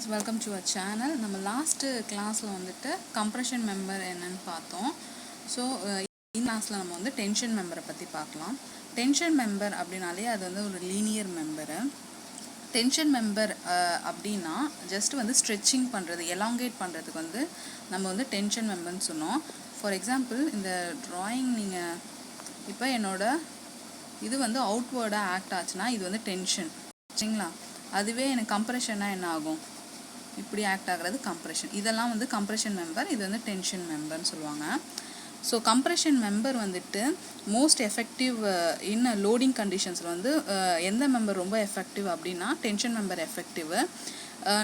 guys, welcome to our channel. நம்ம last கிளாஸ்ல வந்துட்டு கம்ப்ரஷன் மெம்பர் என்னன்னு பார்த்தோம். ஸோ இந்த கிளாஸ்ல நம்ம வந்து டென்ஷன் மெம்பரை பற்றி பார்க்கலாம். டென்ஷன் மெம்பர் அப்படின்னாலே அது வந்து ஒரு லீனியர் மெம்பரு. டென்ஷன் மெம்பர் அப்படின்னா ஜஸ்ட் வந்து ஸ்ட்ரெச்சிங் பண்ணுறது, எலாங்கேட் பண்ணுறதுக்கு வந்து நம்ம வந்து டென்ஷன் மெம்பர்னு சொன்னோம். ஃபார் எக்ஸாம்பிள் இந்த ட்ராயிங் நீங்கள் இப்போ என்னோட இது வந்து அவுட்வேர்டாக ஆக்ட் ஆச்சுன்னா இது வந்து டென்ஷன், சரிங்களா? அதுவே எனக்கு கம்ப்ரெஷன்னா என்ன ஆகும்? இப்படி ஆக்ட் ஆகிறது கம்ப்ரெஷன். இதெல்லாம் வந்து கம்ப்ரெஷன் மெம்பர், இது வந்து டென்ஷன் மெம்பர்னு சொல்லுவாங்க. ஸோ கம்ப்ரெஷன் மெம்பர் வந்துட்டு மோஸ்ட் எஃபெக்டிவ் இன் லோடிங் கண்டிஷன்ஸில் வந்து எந்த மெம்பர் ரொம்ப எஃபெக்டிவ் அப்படின்னா டென்ஷன் மெம்பர் எஃபெக்டிவ்.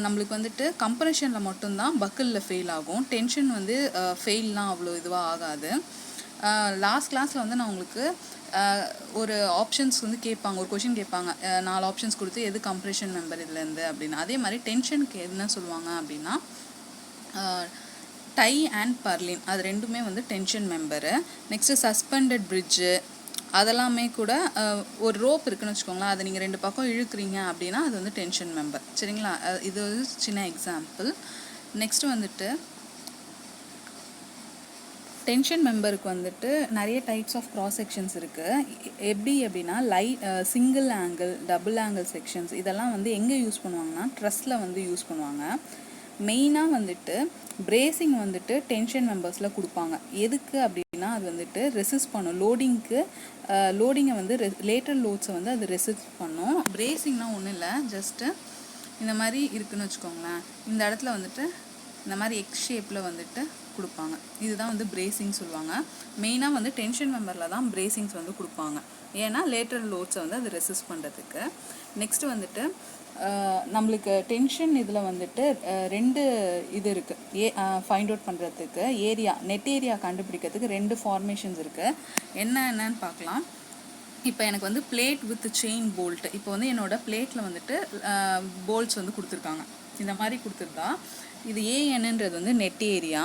நம்மளுக்கு வந்துட்டு கம்ப்ரெஷனில் மட்டும்தான் பக்கிளில் ஃபெயில் ஆகும். டென்ஷன் வந்து ஃபெயில்லாம் அவ்வளோ இதுவாக ஆகாது. லாஸ்ட் கிளாஸில் வந்து நான் உங்களுக்கு ஒரு ஆப்ஷன்ஸ் வந்து கேட்பாங்க, ஒரு கொஷின் கேட்பாங்க, 4 ஆப்ஷன்ஸ் கொடுத்து எது கம்ப்ரெஷன் மெம்பர் இதுலேருந்து அப்படின்னு. அதே மாதிரி டென்ஷனுக்கு என்ன சொல்லுவாங்க அப்படின்னா டை அண்ட் பர்லின், அது ரெண்டுமே வந்து tension member. Next suspended bridge, அதெல்லாமே கூட ஒரு ரோப் இருக்குன்னு வச்சுக்கோங்களேன், அதை நீங்கள் 2 பக்கம் இழுக்கிறீங்க அப்படின்னா அது வந்து டென்ஷன் மெம்பர், சரிங்களா? இது ஒரு சின்ன எக்ஸாம்பிள். நெக்ஸ்ட்டு வந்துட்டு டென்ஷன் மெம்பருக்கு வந்துட்டு நிறைய டைப்ஸ் ஆஃப் க்ராஸ் செக்ஷன்ஸ் இருக்குது. எப்படி அப்படின்னா single angle, double angle sections, இதெல்லாம் வந்து எங்கே யூஸ் பண்ணுவாங்கன்னா ட்ரஸ்ஸில் வந்து யூஸ் பண்ணுவாங்க. மெயினாக வந்துட்டு பிரேசிங் வந்துட்டு டென்ஷன் மெம்பர்ஸில் கொடுப்பாங்க. எதுக்கு அப்படின்னா அது வந்துட்டு ரெசிஸ்ட் பண்ணும் லோடிங்கை வந்து லேட்டர் லோட்ஸை வந்து அது ரெசிஸ்ட் பண்ணும். பிரேசிங்னால் ஒன்றும் இல்லை, ஜஸ்ட்டு இந்த மாதிரி இருக்குதுன்னு வச்சுக்கோங்களேன், இந்த இடத்துல வந்துட்டு இந்த மாதிரி எக்ஸ் ஷேப்பில் வந்துட்டு கொடுப்பாங்க. இதுதான் வந்து பிரேசிங் சொல்லுவாங்க. மெயினாக வந்து டென்ஷன் மெம்பரில் தான் பிரேசிங்ஸ் வந்து கொடுப்பாங்க, ஏன்னா லேட்டர் லோட்ஸை வந்து அது ரெசிஸ்ட் பண்ணுறதுக்கு. நெக்ஸ்ட்டு வந்துட்டு நம்மளுக்கு டென்ஷன் இதில் வந்துட்டு 2 இது இருக்குது. ஃபைண்ட் அவுட் பண்ணுறதுக்கு நெட் ஏரியா கண்டுபிடிக்கிறதுக்கு 2 ஃபார்மேஷன்ஸ் இருக்குது. என்னன்னு பார்க்கலாம். இப்போ எனக்கு வந்து பிளேட் வித் செயின் போல்ட், இப்போ வந்து என்னோடய பிளேட்டில் வந்துட்டு போல்ட்ஸ் வந்து கொடுத்துருக்காங்க. இந்த மாதிரி கொடுத்துருந்தா இது ஏஎன்ன்றது வந்து நெட் ஏரியா.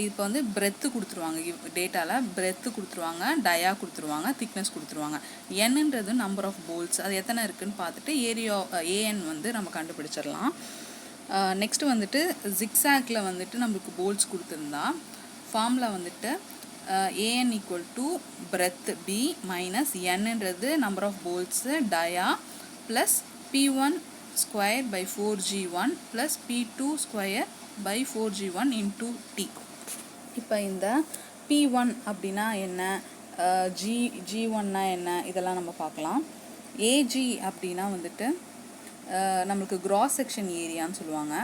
இப்போ வந்து பிரெத்து கொடுத்துருவாங்க, டேட்டாவில் பிரெத்து கொடுத்துருவாங்க, டயா கொடுத்துருவாங்க, திக்னஸ் கொடுத்துருவாங்க. என்னன்றது நம்பர் ஆஃப் போல்ட்ஸ், அது எத்தனை இருக்குதுன்னு பார்த்துட்டு ஏரியா ஏஎன் வந்து நம்ம கண்டுபிடிச்சிடலாம். நெக்ஸ்ட்டு வந்துட்டு ஜிக்ஸாக்ல வந்துட்டு நம்மளுக்கு போல்ட்ஸ் கொடுத்துருந்தா ஃபார்முலா வந்துட்டு AN equal to breadth P minus என்னன்றது number of bolts dia plus P1 square by 4G1 plus P2 square by 4G1 into T. இப்போ இந்த P1 அப்படின்னா என்ன, G1னா என்ன, இதெல்லாம் நம்ம பார்க்கலாம். AG அப்படின்னா வந்துட்டு நம்மளுக்கு கிராஸ் செக்ஷன் ஏரியான்னு சொல்லுவாங்க.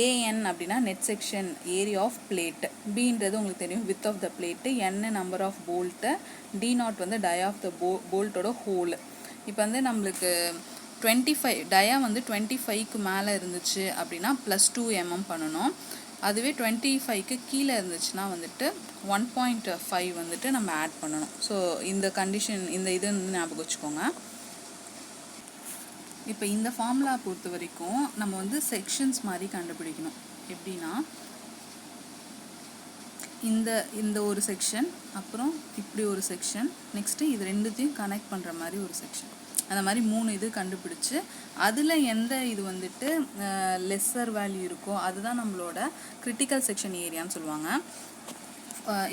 AN அப்படின்னா net section area of plate. Bன்றது உங்களுக்கு தெரியும், width of the plate. N number of bolt. D0 வந்து டை ஆஃப் த போல்ட்டோட ஹோல். இப்போ வந்து நம்மளுக்கு 25 டயா வந்து 25க்கு மேலே இருந்துச்சு அப்படின்னா +2 mm பண்ணணும். அதுவே 25க்கு கீழே இருந்துச்சுன்னா வந்துட்டு 1.5 வந்துட்டு நம்ம ஆட் பண்ணணும். ஸோ இந்த கண்டிஷன், இந்த இது வந்து ஞாபகம் வச்சுக்கோங்க. இப்போ இந்த ஃபார்முலா பொறுத்த வரைக்கும் நம்ம வந்து செக்ஷன்ஸ் மாதிரி கண்டுபிடிக்கணும். எப்படின்னா இந்த ஒரு செக்ஷன், அப்புறம் இப்படி ஒரு செக்ஷன், நெக்ஸ்ட்டு இது ரெண்டுத்தையும் கனெக்ட் பண்ணுற மாதிரி ஒரு செக்ஷன், அந்த மாதிரி 3 இது கண்டுபிடிச்சு அதில் எந்த இது வந்துட்டு லெஸ்ஸர் வேல்யூ இருக்கோ அதுதான் நம்மளோட கிரிட்டிக்கல் செக்ஷன் ஏரியான்னு சொல்லுவாங்க.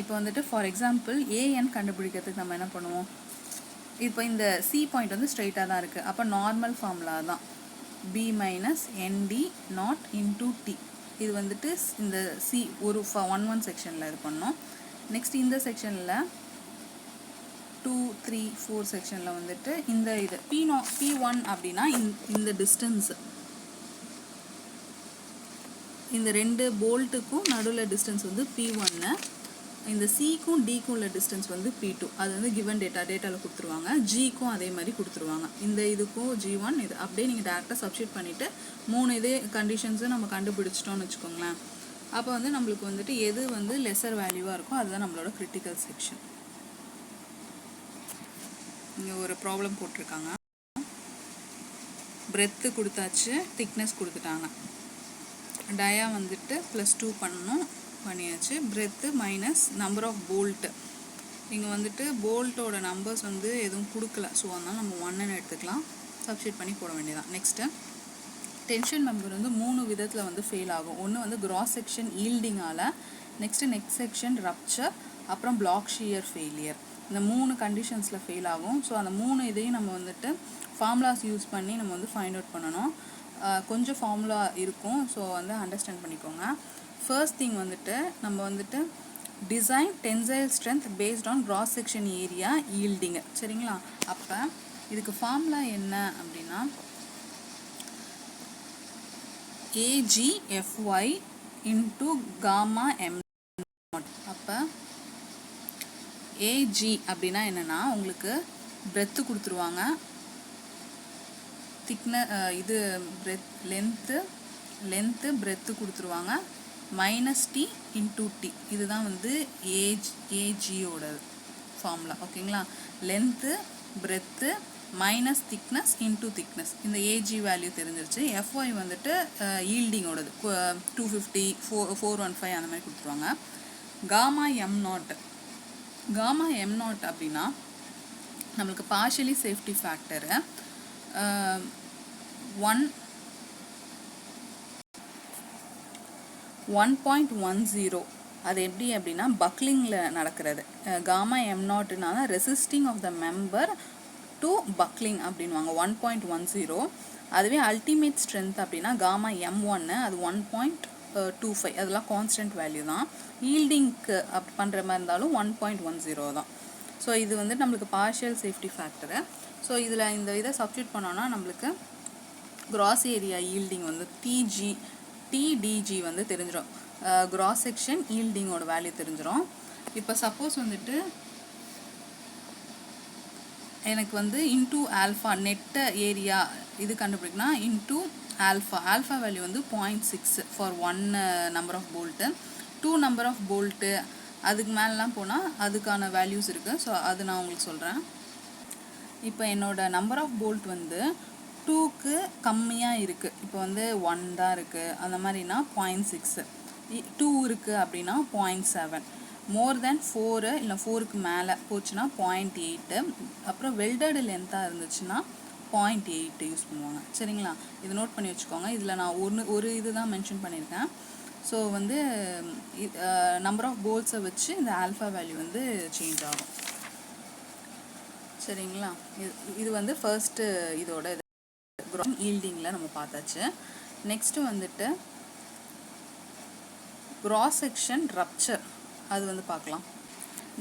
இப்போ வந்துட்டு ஃபார் எக்ஸாம்பிள் ஏஎன் கண்டுபிடிக்கிறதுக்கு நம்ம என்ன பண்ணுவோம், இப்போ இந்த சி பாயிண்ட் வந்து ஸ்ட்ரைட்டாக தான் இருக்குது, அப்போ நார்மல் ஃபார்முலா தான் P minus ND naught into T. இது வந்துட்டு இந்த சி ஒரு 1 செக்ஷனில் இது பண்ணோம். நெக்ஸ்ட் இந்த செக்ஷனில் 2, 3, 4 செக்ஷனில் வந்துட்டு இந்த இது P1 அப்படின்னா இந்த டிஸ்டன்ஸு, இந்த 2 போல்ட்டுக்கும் நடுவில் டிஸ்டன்ஸ் வந்து P1, இந்த சிக்கும் டிக்கும் உள்ள டிஸ்டன்ஸ் வந்து P2. அது வந்து கிவன் டேட்டாவில் கொடுத்துருவாங்க. ஜிக்கும் அதே மாதிரி கொடுத்துருவாங்க. இந்த இதுக்கும் G1 இது அப்படியே நீங்கள் டேரெக்டாக சப்ஸ்டியூட் பண்ணிவிட்டு 3 இதே கண்டிஷன்ஸை நம்ம கண்டுபிடிச்சிட்டோம்னு வச்சுக்கோங்களேன். அப்போ வந்து நம்மளுக்கு வந்துட்டு எது வந்து லெஸர் வேல்யூவாக இருக்கோ அதுதான் நம்மளோட கிரிட்டிக்கல் செக்ஷன். இங்கே ஒரு ப்ராப்ளம் போட்டிருக்காங்க. பிரெத்து கொடுத்தாச்சு, திக்னஸ் கொடுத்துட்டாங்க, டயா வந்துட்டு +2 பண்ணியாச்சு, breadth minus number of bolt. இங்கே வந்துட்டு போல்ட்டோட நம்பர்ஸ் வந்து எதுவும் கொடுக்கல, ஸோ அதனால் நம்ம 1ன்னு எடுத்துக்கலாம், சப்ஸ்டியூட் பண்ணி போட வேண்டியதான். நெக்ஸ்ட்டு டென்ஷன் மெம்பர் வந்து 3 விதத்தில் வந்து ஃபெயில் ஆகும். ஒன்று வந்து கிராஸ் செக்ஷன் ஈல்டிங்கால், நெக்ஸ்ட்டு நெக் செக்ஷன் ரப்ச்சர், அப்புறம் பிளாக் ஷியர் ஃபெயிலியர். இந்த 3 கண்டிஷன்ஸில் ஃபெயில் ஆகும். ஸோ அந்த 3 இதையும் நம்ம வந்துட்டு ஃபார்முலாஸ் யூஸ் பண்ணி நம்ம வந்து ஃபைண்ட் அவுட் பண்ணணும். கொஞ்சம் ஃபார்முலா இருக்கும், ஸோ வந்து அண்டர்ஸ்டாண்ட் பண்ணிக்கோங்க. ஃபர்ஸ்ட் திங் வந்துட்டு நம்ம வந்துட்டு design tensile strength based on cross section area yielding, சரிங்களா? அப்போ இதுக்கு ஃபார்முலா என்ன அப்படின்னா AGFY into gamma M naught. அப்போ AG அப்படின்னா என்னென்னா உங்களுக்கு பிரெத்து கொடுத்துருவாங்க, இது லென்த்து பிரெத்து கொடுத்துருவாங்க, -T இன்டூ T. இதுதான் வந்து ஏஜியோட ஃபார்முலா, ஓகேங்களா? Length breadth minus thickness into thickness. இந்த ஏஜி வேல்யூ தெரிஞ்சிருச்சு. FY வந்துட்டு ஈல்டிங்கோடது 250, 415 அந்த மாதிரி கொடுத்துருவாங்க. காமா எம் நாட் அப்படின்னா நம்மளுக்கு பார்ஷியலி சேஃப்டி ஃபேக்டரு 1.10. அது எப்படி அப்படின்னா பக்லிங்கில் நடக்கிறது. காமா எம் நாட்னா resisting of the member to buckling அப்படின்வாங்க, 1.10. அதுவே அல்டிமேட் ஸ்ட்ரென்த் அப்படின்னா காமா M1 அது 1.25. அதெல்லாம் கான்ஸ்டன்ட் வேல்யூ தான். ஈல்டிங்க்கு அப்படி பண்ணுற மாதிரி இருந்தாலும் 1.10 தான். ஸோ இது வந்து நம்மளுக்கு பார்ஷியல் சேஃப்டி ஃபேக்டரு. ஸோ இதில் இந்த இதை சப்ஸ்டியூட் பண்ணோன்னா நம்மளுக்கு கிராஸ் ஏரியா ஈல்டிங் வந்து TDG வந்து தெரிஞ்சிடும். கிராஸ் செக்ஷன் ஈல்டிங்கோட வேல்யூ தெரிஞ்சிடும். இப்போ சப்போஸ் வந்துட்டு எனக்கு வந்து இன்டூ ஆல்ஃபா நெட்ட ஏரியா இது கண்டுபிடிக்கனா இன்டூ ஆல்ஃபா வேல்யூ வந்து 0.6 for 1 number of bolt. 2 number of bolt அதுக்கு மேலெலாம் போனால் அதுக்கான வேல்யூஸ் இருக்குது. ஸோ அது நான் உங்களுக்கு சொல்கிறேன். இப்போ என்னோடய நம்பர் ஆஃப் போல்ட் வந்து 2க்கு கம்மியாக இருக்குது. இப்போ வந்து 1 தான் இருக்குது, அந்த மாதிரினா 0.6. 2 இருக்குது அப்படின்னா 0.7. மோர் தேன் 4 இல்லை 4க்கு மேலே போச்சுன்னா 0.8. அப்புறம் வெல்டடு லென்த்தாக இருந்துச்சுன்னா 0.8 யூஸ் பண்ணுவாங்க, சரிங்களா? இது நோட் பண்ணி வச்சுக்கோங்க. இதில் நான் ஒரு இது தான் மென்ஷன் பண்ணியிருக்கேன். ஸோ வந்து நம்பர் ஆஃப் போல்ட்ஸை வச்சு இந்த ஆல்ஃபா வேல்யூ வந்து சேஞ்ச் ஆகும், சரிங்களா? இது வந்து ஃபர்ஸ்ட்டு இதோட ஈல்டிங்கில் நம்ம பார்த்தாச்சு. நெக்ஸ்ட்டு வந்துட்டு கிராஸ் செக்ஷன் ரப்ச்சர், அது வந்து பார்க்கலாம்.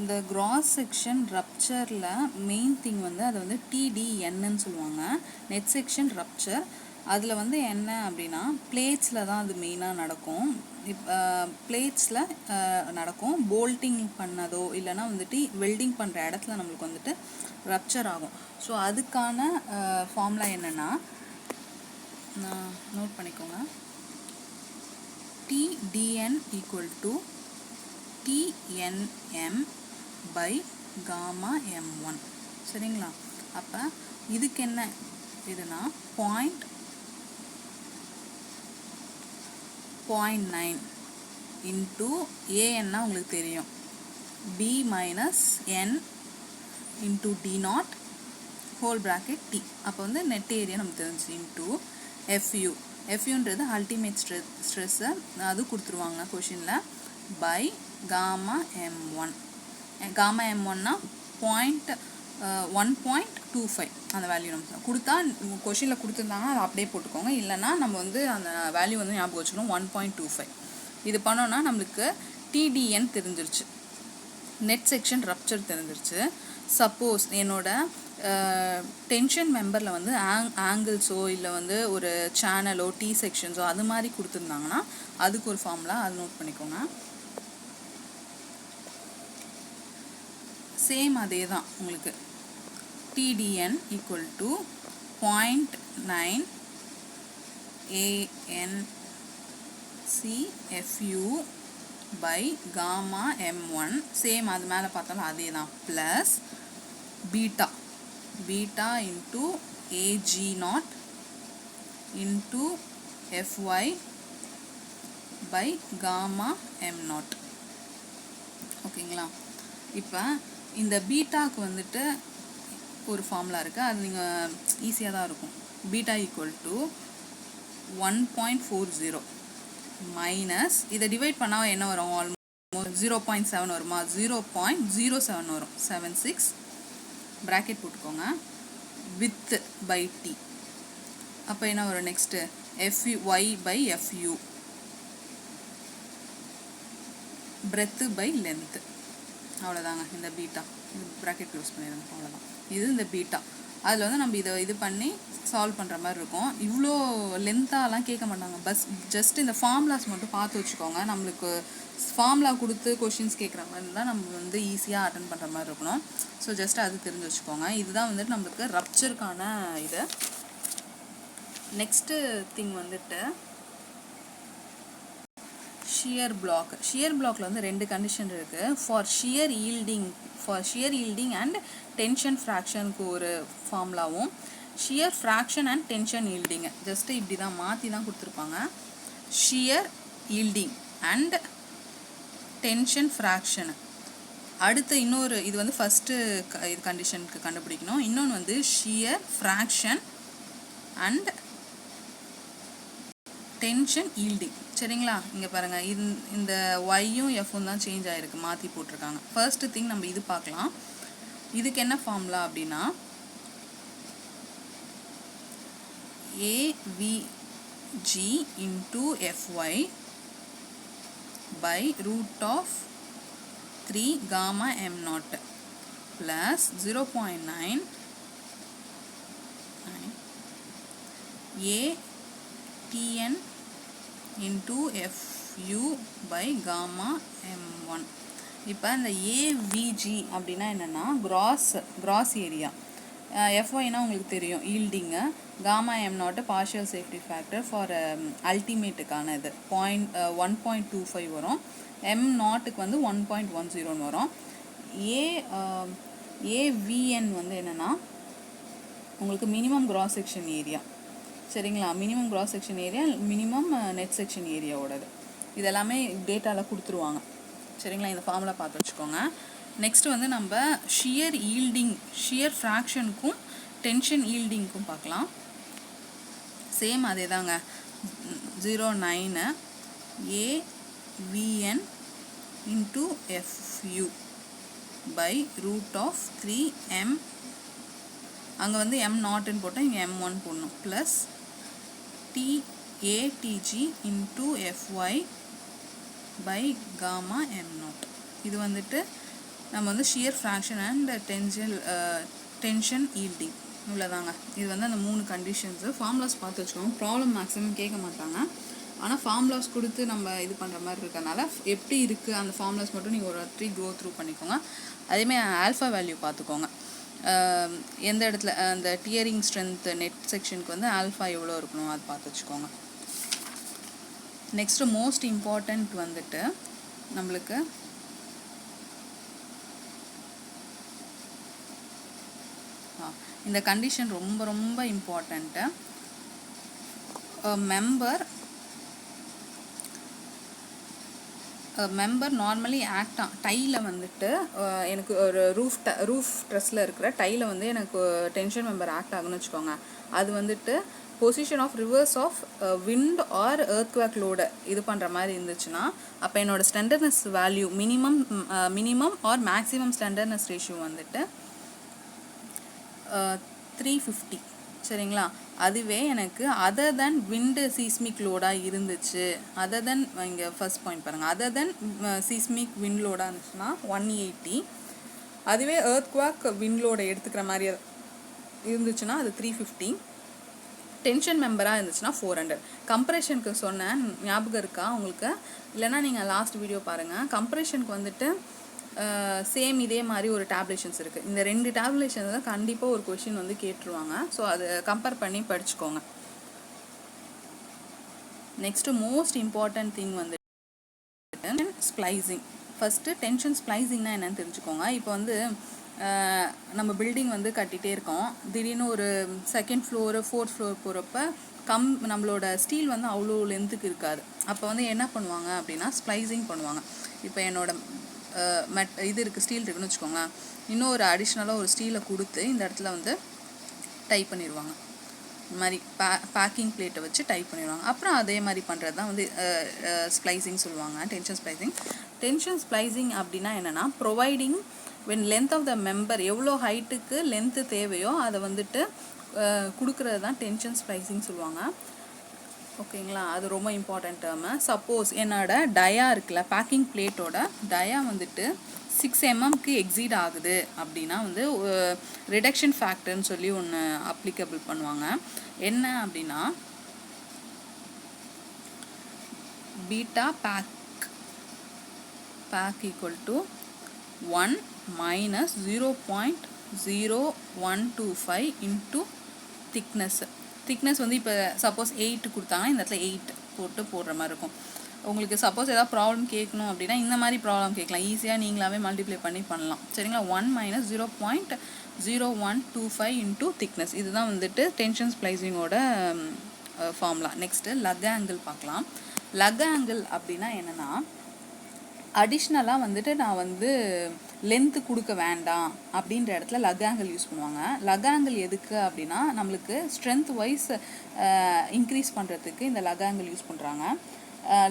இந்த கிராஸ் செக்ஷன் ரப்ச்சரில் மெயின் திங் வந்து அதை வந்து TDNன்னு சொல்லுவாங்க, நெட் செக்ஷன் ரப்ச்சர். அதில் வந்து என்ன அப்படின்னா பிளேட்ஸில் தான் அது மெயினாக நடக்கும். பிளேட்ஸில் நடக்கும். போல்ட்டிங் பண்ணதோ இல்லைனா வந்துட்டு வெல்டிங் பண்ணுற இடத்துல நம்மளுக்கு வந்துட்டு ரப்ச்சர் ஆகும். ஸோ அதுக்கான ஃபார்முலா என்னென்னா நோட் பண்ணிக்கோங்க. TDN equal to TNM by gamma M1, சரிங்களா? அப்போ இதுக்கு என்ன இதுனா 0.9 இன்ட்டு ஏன்னா உங்களுக்கு தெரியும் B minus N into D0 whole bracket T. அப்போ வந்து நெட் ஏரியா நமக்கு தெரிஞ்சு இன்ட்டு FUன்றது அல்டிமேட் ஸ்ட்ரெஸ்ஸை அது கொடுத்துருவாங்க கொஷினில் பை காமா M1. காமா M1னா 1.25 அந்த வேல்யூ நம்ம கொடுத்தா கொஷினில் கொடுத்துருந்தாங்கன்னா அதை அப்படியே போட்டுக்கோங்க. இல்லைனா நம்ம வந்து அந்த வேல்யூ வந்து ஞாபகம் வச்சுக்கணும், 1.25. இது பண்ணோன்னா நம்மளுக்கு TDN தெரிஞ்சிருச்சு, நெட் செக்ஷன் ரப்ச்சர் தெரிஞ்சிருச்சு. சப்போஸ் என்னோட டென்ஷன் மெம்பரில் வந்து ஆங்கிள்ஸோ இல்லை வந்து ஒரு சேனலோ T செக்ஷன்ஸோ அது மாதிரி கொடுத்துருந்தாங்கன்னா அதுக்கு ஒரு ஃபார்முலா, அது நோட் பண்ணிக்கோங்க. சேம் அதே தான் உங்களுக்கு TDN equal to 0.9 ANCFU by gamma M1. Same அது மேலே பார்த்தாலும் அதே தான், plus beta into AG0 into FY by gamma M0, ஓகேங்களா? இப்போ இந்த பீட்டாவுக்கு வந்துட்டு ஒரு ஃபார்முலா இருக்குது, அது நீங்கள் ஈஸியாக தான் இருக்கும். பீட்டா ஈக்குவல் டு 1.40 மைனஸ் இதை டிவைட் பண்ணால் என்ன வரும்? ஆல்மோஸ்ட் 0.7 வருமா? 0.07 வரும். 76 ப்ராக்கெட் போட்டுக்கோங்க, வித் பை டி. அப்போ என்ன வரும் next? FY by FU, breadth by length. அவ்வளோதாங்க இந்த பீட்டா. இது ப்ராக்கெட் க்ளோஸ் பண்ணிடுங்க, அவ்வளோதான். இது இந்த பீட்டா. அதில் வந்து நம்ம இது பண்ணி சால்வ் பண்ணுற மாதிரி இருக்கும். இவ்வளோ லென்த்தாலாம் கேட்க மாட்டாங்க. ஜஸ்ட் இந்த ஃபார்முலாஸ் மட்டும் பார்த்து வச்சுக்கோங்க. நம்மளுக்கு ஃபார்முலா கொடுத்து கொஷின்ஸ் கேட்குற மாதிரி தான் நம்ம வந்து ஈஸியாக அட்டன் பண்ணுற மாதிரி இருக்கணும். ஸோ ஜஸ்ட் அது தெரிஞ்சு வச்சுக்கோங்க. இதுதான் வந்துட்டு நம்மளுக்கு ரப்ச்சருக்கான இது. நெக்ஸ்ட்டு திங் வந்துட்டு ஷியர் பிளாக். ஷியர் பிளாக்ல வந்து 2 கண்டிஷன் இருக்குது. For shear yielding and tension ஃப்ராக்ஷனுக்கு ஒரு ஃபார்முலாவும், shear fraction and tension yielding just இப்படி தான் மாற்றி தான் கொடுத்துருப்பாங்க. Shear yielding and tension fraction. அடுத்து இன்னொரு இது வந்து ஃபஸ்ட்டு இது கண்டிஷனுக்கு கண்டுபிடிக்கணும். இன்னொன்று வந்து shear fraction and tension yielding. சரிங்களா? இங்கே பாருங்கள், இந்த ஒய்யும் எஃப்பும் தான் சேஞ்ச் ஆகிருக்கு, மாற்றி போட்டிருக்காங்க. ஃபர்ஸ்ட்டு திங் நம்ம இது பார்க்கலாம். இதுக்கு என்ன ஃபார்முலா அப்படின்னா AVG into FY by root of 3 gamma m0 plus 0.9 ATN into FU by gamma m1. இப்போ இந்த AVG அப்படின்னா என்னென்னா கிராஸ் ஏரியா, FYனா உங்களுக்கு தெரியும் yielding, gamma m0 partial safety factor for அல்டிமேட்டுக்கான இது 1.25 வரும். m0க்கு வந்து 1.10 வரும். AVN வந்து என்னென்னா உங்களுக்கு மினிமம் கிராஸ் செக்ஷன் ஏரியா. சரிங்களா? Minimum cross section area, minimum net section ஏரியாவோடது. இதெல்லாமே டேட்டாவில் கொடுத்துருவாங்க. சரிங்களா? இந்த ஃபார்முலா பார்த்து வச்சுக்கோங்க. நெக்ஸ்ட்டு வந்து நம்ம ஷியர் ஃப்ராக்ஷனுக்கும் டென்ஷன் ஈல்டிங்க்கும் பார்க்கலாம். சேம் அதே தாங்க. 0.9 AVN into FU by root of 3M. அங்கே வந்து m0ன்னு போட்டால் இங்கே m1 போடணும், plus ATG into FY by gamma m0. இது வந்துட்டு நம்ம வந்து shear fraction and tension yielding இவ்வளோதாங்க. இது வந்து அந்த 3 கண்டிஷன்ஸு. ஃபார்முலாஸ் பார்த்து வச்சுக்கோங்க. ப்ராப்ளம் மேக்ஸிமம் கேட்க மாட்டாங்க, ஆனால் ஃபார்முலாஸ் கொடுத்து நம்ம இது பண்ணுற மாதிரி இருக்கனால எப்படி இருக்குது அந்த ஃபார்முலாஸ் மட்டும் நீங்கள் ஒரு வாட்டி கோ த்ரூ பண்ணிக்கோங்க. அதேமாதிரி ஆல்ஃபா வேல்யூ பார்த்துக்கோங்க. எந்த இடத்துல அந்த டியரிங் ஸ்ட்ரென்த் நெட் செக்ஷனுக்கு வந்து ஆல்ஃபா எவ்வளோ இருக்கணும் அது பார்த்து வச்சுக்கோங்க. நெக்ஸ்ட்டு மோஸ்ட் இம்பார்ட்டண்ட் வந்துட்டு நம்மளுக்கு இந்த கண்டிஷன் ரொம்ப ரொம்ப இம்பார்ட்டண்ட்டு. மெம்பர் நார்மலி ஆக்டாக டையில் வந்துட்டு எனக்கு ஒரு ரூஃப் ட்ரெஸ்ஸில் இருக்கிற டையில் வந்து எனக்கு டென்ஷன் மெம்பர் ஆக்ட் ஆகுன்னு வச்சுக்கோங்க. அது வந்துட்டு position of reverse of wind or earthquake load இது பண்ணுற மாதிரி இருந்துச்சுன்னா அப்போ என்னோடய slenderness value minimum or maximum slenderness ratio வந்துட்டு 350. சரிங்களா? அதுவே எனக்கு அதர் தென் விண்டு சீஸ்மிக் லோடாக இருந்துச்சு, அதர் தென் இங்கே ஃபர்ஸ்ட் பாயிண்ட் பாருங்கள், அதர் தென் சீஸ்மிக் விண்ட் லோடாக இருந்துச்சுன்னா 180. அதுவே எர்த்குவேக் விண்ட் லோடை எடுத்துக்கிற மாதிரி இருந்துச்சுன்னா அது 350. டென்ஷன் மெம்பராக இருந்துச்சுன்னா 400. கம்ப்ரெஷனுக்கு சொன்னேன், ஞாபகம் இருக்கா உங்களுக்கு? இல்லைனா நீங்கள் லாஸ்ட் வீடியோ பாருங்கள். கம்ப்ரெஷனுக்கு வந்துட்டு சேம் இதே மாதிரி ஒரு டேப்லேஷன்ஸ் இருக்குது. இந்த 2 டேப்லேஷன்ஸ் தான் கண்டிப்பாக ஒரு கொஷின் வந்து கேட்டுருவாங்க. ஸோ அதை கம்பேர் பண்ணி படிச்சுக்கோங்க. நெக்ஸ்ட்டு மோஸ்ட் இம்பார்ட்டன்ட் திங் வந்து ஸ்ப்ளைசிங். ஃபஸ்ட்டு டென்ஷன் ஸ்ப்ளைசிங்னா என்னென்னு தெரிஞ்சுக்கோங்க. இப்போ வந்து நம்ம பில்டிங் வந்து கட்டிகிட்டே இருக்கோம், திடீர்னு ஒரு 2nd ஃப்ளோரு 4th ஃப்ளோர் போகிறப்ப நம்மளோட ஸ்டீல் வந்து அவ்வளோ லென்த்துக்கு இருக்காது. அப்போ வந்து என்ன பண்ணுவாங்க அப்படின்னா ஸ்ப்ளைசிங் பண்ணுவாங்க. இப்போ என்னோட இது இருக்குது, ஸ்டீல் இருக்குன்னு வச்சுக்கோங்களேன், இன்னும் ஒரு அடிஷ்னலாக ஒரு ஸ்டீலை கொடுத்து இந்த இடத்துல வந்து டைப் பண்ணிடுவாங்க. இந்த மாதிரி பேக்கிங் பிளேட்டை வச்சு டைட் பண்ணிடுவாங்க. அப்புறம் அதே மாதிரி பண்ணுறது தான் வந்து ஸ்ப்ளைசிங் சொல்லுவாங்க, டென்ஷன் ஸ்ப்ளைசிங். டென்ஷன் ஸ்ப்ளைசிங் அப்படின்னா என்னென்னா, providing when length of the member எவ்வளோ ஹைட்டுக்கு லென்த்து தேவையோ அதை வந்துட்டு கொடுக்குறது தான் டென்ஷன் ஸ்ப்ளைசிங் சொல்லுவாங்க. ஓகேங்களா, அது ரொம்ப இம்பார்ட்டன்ட் டேர்மு. சப்போஸ் என்னோட டயா இருக்குல்ல, பேக்கிங் பிளேட்டோட டயா வந்துட்டு 6 mmக்கு எக்ஸீட் ஆகுது அப்படின்னா வந்து ரிடக்ஷன் ஃபேக்டர்னு சொல்லி ஒன்று அப்ளிகபிள் பண்ணுவாங்க. என்ன அப்படின்னா, beta pack equal to 1 minus 0.0125 into thickness வந்து இப்போ சப்போஸ் 8 கொடுத்தாங்கன்னா இந்த இடத்துல 8 போட்டு போடுற மாதிரி இருக்கும். உங்களுக்கு சப்போஸ் ஏதாவது ப்ராப்ளம் கேட்கணும் அப்படின்னா இந்த மாதிரி ப்ராப்ளம் கேட்கலாம், ஈஸியாக நீங்களாவே மல்டிப்ளை பண்ணலாம். சரிங்களா, 1 minus 0.0125 இன்ட்டு திக்னஸ். இதுதான் வந்துட்டு டென்ஷன் ஸ்ப்ளைசிங்கோட ஃபார்முலா. நெக்ஸ்ட்டு லக் ஆங்கிள் பார்க்கலாம். லக் ஆங்கிள் அப்படின்னா என்னென்னா, அடிஷ்னலாக வந்துட்டு நான் வந்து லென்த்து கொடுக்க வேண்டாம் அப்படின்ற இடத்துல லக் ஆங்கிள் யூஸ் பண்ணுவாங்க. லக் ஆங்கிள் எதுக்கு அப்படின்னா, நம்மளுக்கு ஸ்ட்ரென்த் வைஸ் இன்க்ரீஸ் பண்ணுறதுக்கு இந்த லக் ஆங்கிள் யூஸ் பண்ணுறாங்க.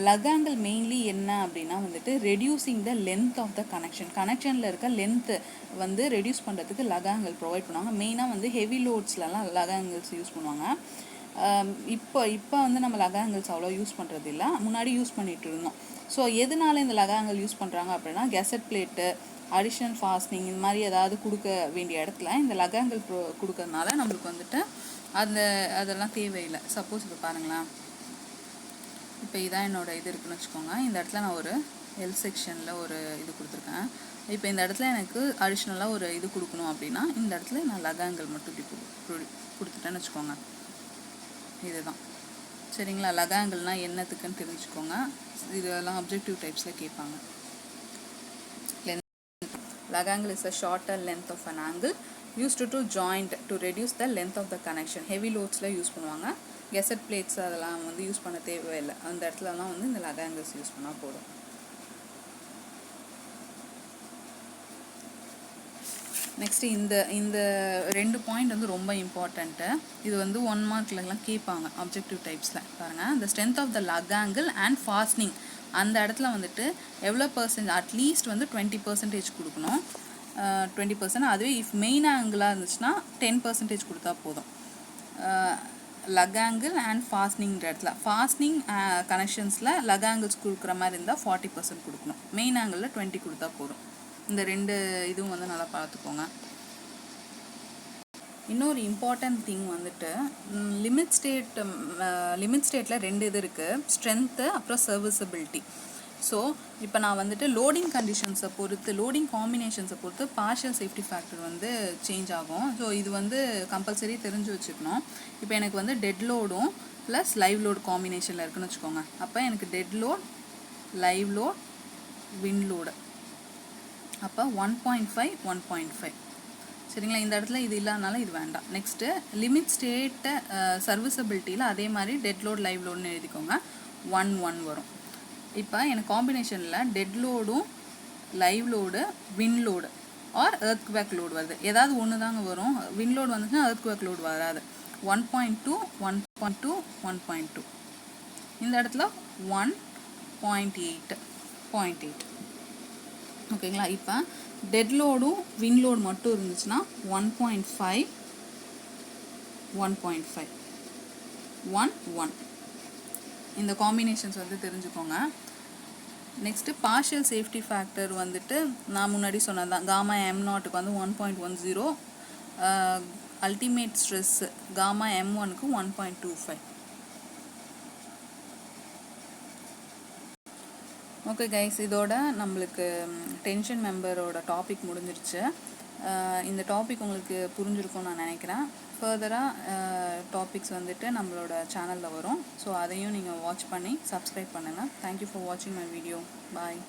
லக் ஆங்கிள் மெயின்லி என்ன அப்படின்னா வந்துட்டு reducing the length of the கனெக்ஷனில் இருக்க லென்த்து வந்து ரெடியூஸ் பண்ணுறதுக்கு லக் ஆங்கிள் ப்ரொவைட் பண்ணுவாங்க. மெயினாக வந்து ஹெவி லோட்ஸ்லலாம் லக் ஆங்கிள்ஸ் யூஸ் பண்ணுவாங்க. இப்போ வந்து நம்ம லக் ஆங்கிள்ஸ் அவ்வளோ யூஸ் பண்ணுறது இல்லை, முன்னாடி யூஸ் பண்ணிகிட்டு இருந்தோம். ஸோ எதனால இந்த லக் ஆங்கிள் யூஸ் பண்ணுறாங்க அப்படின்னா, கெசட் பிளேட்டு, அடிஷ்னல் ஃபாஸ்டிங் இந்த மாதிரி ஏதாவது கொடுக்க வேண்டிய இடத்துல இந்த லக் ஆங்கிள் கொடுக்கறதுனால நம்மளுக்கு வந்துட்டு அதெல்லாம் தேவையில்லை. சப்போஸ் இப்போ பாருங்களேன், இப்போ இதான் என்னோட இது இருக்குன்னு வச்சுக்கோங்க. இந்த இடத்துல நான் ஒரு எல் செக்ஷனில் ஒரு இது கொடுத்துருக்கேன். இப்போ இந்த இடத்துல எனக்கு அடிஷ்னலாக ஒரு இது கொடுக்கணும் அப்படின்னா இந்த இடத்துல நான் லக் ஆங்கிள் மட்டும் இப்படி கொடுத்துட்டேன்னு வச்சுக்கோங்க. இதுதான் சரிங்களா. லக் ஆங்கிள்னால் என்னத்துக்குன்னு தெரிஞ்சுக்கோங்க. இதெல்லாம் அப்ஜெக்டிவ் டைப்ஸில் கேட்பாங்க. Lug angle is a shorter length of an angle used to joint to reduce the length of the connection. Heavy loadsல யூஸ் பண்ணுவாங்க. கெசட் பிளேட்ஸ் அதெல்லாம் வந்து யூஸ் பண்ண தேவையில்லை. அந்த இடத்துலலாம் வந்து இந்த லக் ஆங்கிள்ஸ் யூஸ் பண்ணால் போதும். நெக்ஸ்ட்டு இந்த 2 பாயிண்ட் வந்து ரொம்ப இம்பார்ட்டண்ட்டு. இது வந்து 1 மார்க்லலாம் கேட்பாங்க அப்ஜெக்டிவ் டைப்ஸில். பாருங்கள், the strength of the lug angle and fastening அந்த இடத்துல வந்துட்டு எவ்வளோ % அட்லீஸ்ட் வந்து 20% கொடுக்கணும். 20%. அதுவே இஃப் மெயின் ஆங்கிளாக இருந்துச்சுன்னா 10% கொடுத்தா போதும். லக் ஆங்கிள் அண்ட் ஃபாஸ்னிங்கிற இடத்துல ஃபாஸ்னிங் கனெக்ஷன்ஸில் லக் ஆங்கிள்ஸ் கொடுக்குற மாதிரி இருந்தால் 40% கொடுக்கணும். மெயின் ஆங்கிளில் 20 கொடுத்தா போதும். இந்த 2 இதுவும் வந்து நல்லா பார்த்துக்கோங்க. இன்னொரு இம்பார்ட்டன்ட் திங் வந்துட்டு லிமிட் ஸ்டேட்டில் 2 இது இருக்குது, ஸ்ட்ரென்த்து அப்புறம் சர்வீசபிலிட்டி. ஸோ இப்போ நான் வந்துட்டு லோடிங் கண்டிஷன்ஸை பொறுத்து, லோடிங் காம்பினேஷன்ஸை பொறுத்து பார்ஷியல் சேஃப்டி ஃபேக்டர் வந்து சேஞ்ச் ஆகும். ஸோ இது வந்து கம்பல்சரி தெரிஞ்சு வச்சுக்கணும். இப்போ எனக்கு வந்து டெட் லோடும் ப்ளஸ் லைவ் லோட் காம்பினேஷனில் இருக்குன்னு வச்சுக்கோங்க. அப்போ எனக்கு dead load, live load, wind load, அப்போ 1.5 1.5. சரிங்களா, இந்த இடத்துல இது இல்லாதனால இது வேண்டாம். நெக்ஸ்ட்டு லிமிட் ஸ்டேட்டு சர்வீசபிலிட்டியில் அதே மாதிரி டெட் லோட் லைவ் லோடுன்னு எழுதிக்கோங்க. 1 வரும். இப்போ எனக்கு காம்பினேஷனில் டெட் லோடும் live load, wind load or earthquake load வருது. ஏதாவது ஒன்று தாங்க வரும். வின் லோடு வந்துச்சுன்னா எர்த்குவேக் லோடு வராது. 1.2 1.2 1.2. இந்த இடத்துல 1.8 0.8. ஓகேங்களா. இப்போ டெட் லோடும் வின் லோடு மட்டும் இருந்துச்சுன்னா 1.5 1.5 1 1. இந்த காம்பினேஷன்ஸ் வந்து தெரிஞ்சுக்கோங்க. நெக்ஸ்ட்டு பார்ஷியல் சேஃப்டி ஃபேக்டர் வந்துட்டு நான் முன்னாடி சொன்னதான். காமா M0க்கு வந்து 1.10, அல்டிமேட் ஸ்ட்ரெஸ் காமா M1க்கு 1.25. ஓகே கைஸ், இதோட நம்மளுக்கு டென்ஷன் மெம்பரோட டாபிக் முடிஞ்சிருச்சு. இந்த டாபிக் உங்களுக்கு புரிஞ்சிருக்கும்னு நான் நினைக்கிறேன். ஃபர்தராக டாபிக்ஸ் வந்துட்டு நம்மளோட சேனலில் வரும். ஸோ அதையும் நீங்கள் வாட்ச் பண்ணி சப்ஸ்கிரைப் பண்ணுங்கள். தேங்க்யூ ஃபார் வாட்சிங் மை வீடியோ. பாய்.